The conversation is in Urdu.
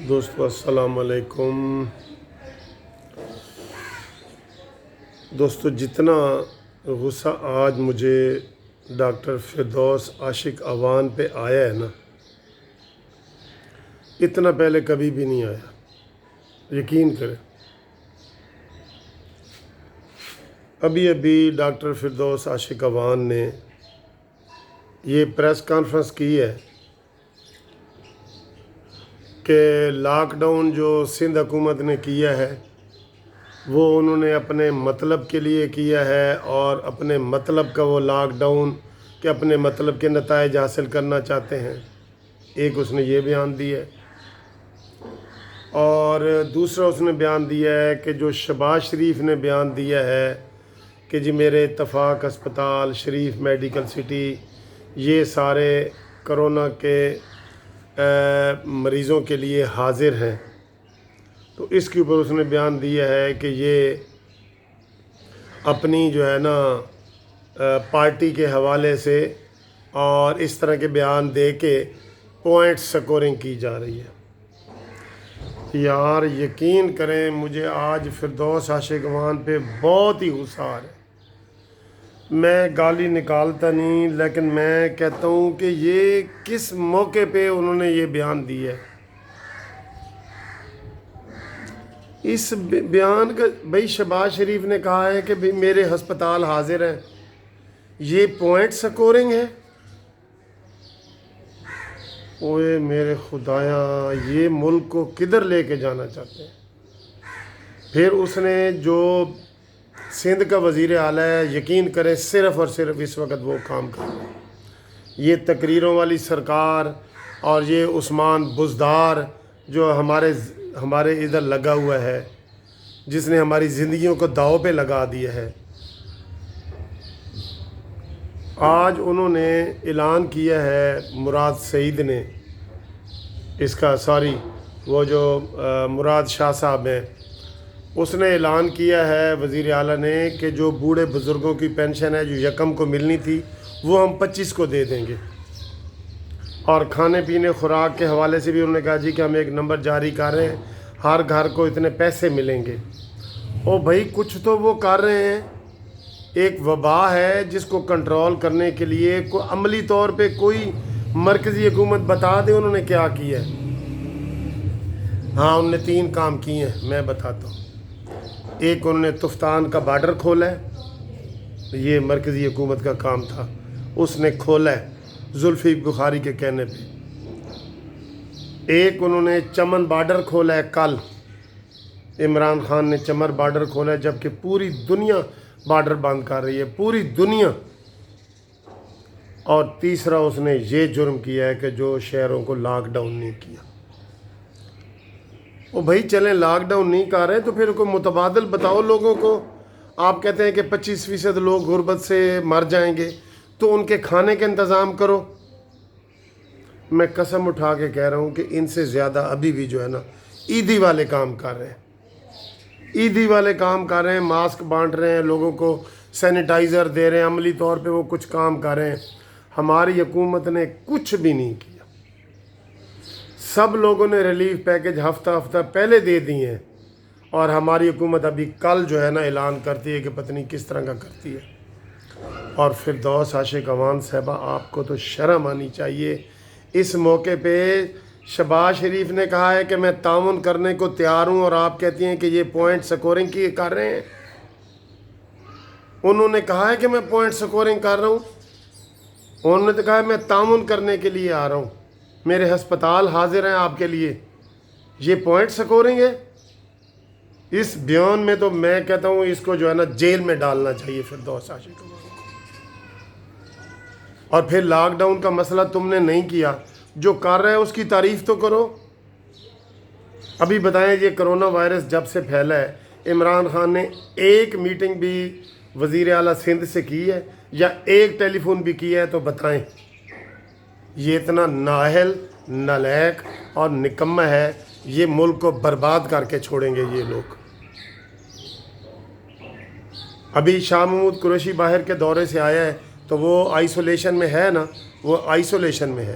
دوستو السلام علیکم۔ دوستو جتنا غصہ آج مجھے ڈاکٹر فردوس عاشق اعوان پہ آیا ہے نا، اتنا پہلے کبھی بھی نہیں آیا، یقین کریں۔ ابھی ڈاکٹر فردوس عاشق اعوان نے یہ پریس کانفرنس کی ہے کہ لاک ڈاؤن جو سندھ حکومت نے کیا ہے وہ انہوں نے اپنے مطلب کے لیے کیا ہے، اور اپنے مطلب کا وہ لاک ڈاؤن کہ اپنے مطلب کے نتائج حاصل کرنا چاہتے ہیں۔ ایک اس نے یہ بیان دیا ہے، اور دوسرا اس نے بیان دیا ہے کہ جو شہباز شریف نے بیان دیا ہے کہ جی میرے اتفاق ہسپتال، شریف میڈیکل سٹی، یہ سارے کرونا کے مریضوں کے لیے حاضر ہیں، تو اس کے اوپر اس نے بیان دیا ہے کہ یہ اپنی جو ہے نا پارٹی کے حوالے سے اور اس طرح کے بیان دے کے پوائنٹ سکورنگ کی جا رہی ہے۔ یار یقین کریں، مجھے آج فردوس عاشق اعوان پہ بہت ہی غصہ آ رہا ہے۔ میں گالی نکالتا نہیں، لیکن میں کہتا ہوں کہ یہ کس موقع پہ انہوں نے یہ بیان دیا ہے۔ اس بیان کا بھائی شہباز شریف نے کہا ہے کہ بھائی میرے ہسپتال حاضر ہیں، یہ پوائنٹ سکورنگ ہے؟ اوئے میرے خدایا، یہ ملک کو کدھر لے کے جانا چاہتے ہیں؟ پھر اس نے جو سندھ کا وزیر اعلیٰ ہے، یقین کریں صرف اور صرف اس وقت وہ کام کر رہے ہیں۔ یہ تقریروں والی سرکار اور یہ عثمان بزدار جو ہمارے ادھر لگا ہوا ہے، جس نے ہماری زندگیوں کو داؤ پہ لگا دیا ہے، آج انہوں نے اعلان کیا ہے، مراد سعید نے وہ جو مراد شاہ صاحب ہیں، اس نے اعلان کیا ہے وزیر اعلیٰ نے کہ جو بوڑھے بزرگوں کی پینشن ہے جو یکم کو ملنی تھی وہ ہم 25 کو دے دیں گے، اور کھانے پینے خوراک کے حوالے سے بھی انہوں نے کہا جی کہ ہم ایک نمبر جاری کر رہے ہیں، ہر گھر کو اتنے پیسے ملیں گے۔ او بھائی کچھ تو وہ کر رہے ہیں۔ ایک وبا ہے جس کو کنٹرول کرنے کے لیے عملی طور پہ کوئی مرکزی حکومت بتا دے انہوں نے کیا کیا ہے۔ ہاں انہوں نے 3 کام کیے ہیں، میں بتاتا ہوں۔ ایک انہوں نے تفتان کا بارڈر کھولا ہے، یہ مرکزی حکومت کا کام تھا، اس نے کھولا ہے زلفی بخاری کے کہنے پہ۔ ایک انہوں نے چمن بارڈر کھولا ہے، کل عمران خان نے چمر بارڈر کھولا ہے، جبکہ پوری دنیا بارڈر بند کر رہی ہے، پوری دنیا۔ اور تیسرا اس نے یہ جرم کیا ہے کہ جو شہروں کو لاک ڈاؤن نہیں کیا۔ وہ بھائی چلیں لاک ڈاؤن نہیں کر رہے تو پھر کوئی متبادل بتاؤ لوگوں کو۔ آپ کہتے ہیں کہ 25% لوگ غربت سے مر جائیں گے، تو ان کے کھانے کا انتظام کرو۔ میں قسم اٹھا کے کہہ رہا ہوں کہ ان سے زیادہ ابھی بھی جو ہے نا عیدی والے کام کر رہے ہیں، عیدی والے کام کر رہے ہیں، ماسک بانٹ رہے ہیں، لوگوں کو سینیٹائزر دے رہے ہیں، عملی طور پہ وہ کچھ کام کر رہے ہیں۔ ہماری حکومت نے کچھ بھی نہیں کیا۔ سب لوگوں نے ریلیف پیکج ہفتہ پہلے دے دیے ہیں، اور ہماری حکومت ابھی کل جو ہے نا اعلان کرتی ہے کہ پتہ نہیں کس طرح کا کرتی ہے۔ اور فردوس عاشق اعوان صاحبہ، آپ کو تو شرم آنی چاہیے۔ اس موقع پہ شہباز شریف نے کہا ہے کہ میں تعاون کرنے کو تیار ہوں، اور آپ کہتی ہیں کہ یہ پوائنٹ سکورنگ کی کر رہے ہیں۔ انہوں نے کہا ہے کہ میں پوائنٹ سکورنگ کر رہا ہوں، انہوں نے تو کہا ہے میں تعاون کرنے کے لیے آ رہا ہوں، میرے ہسپتال حاضر ہیں آپ کے لیے، یہ پوائنٹ سکورنگ ہے؟ اس بیان میں تو میں کہتا ہوں اس کو جو ہے نا جیل میں ڈالنا چاہیے فردوس عاشق اعوان کو۔ اور پھر لاک ڈاؤن کا مسئلہ تم نے نہیں کیا، جو کر رہے ہیں اس کی تعریف تو کرو۔ ابھی بتائیں یہ کرونا وائرس جب سے پھیلا ہے، عمران خان نے ایک میٹنگ بھی وزیر اعلیٰ سندھ سے کی ہے یا ایک ٹیلی فون بھی کیا ہے؟ تو بتائیں۔ یہ اتنا نااہل، نالائق اور نکمہ ہے، یہ ملک کو برباد کر کے چھوڑیں گے یہ لوگ۔ ابھی شاہ محمود قریشی باہر کے دورے سے آیا ہے، تو وہ آئسولیشن میں ہے نا، وہ آئسولیشن میں ہے۔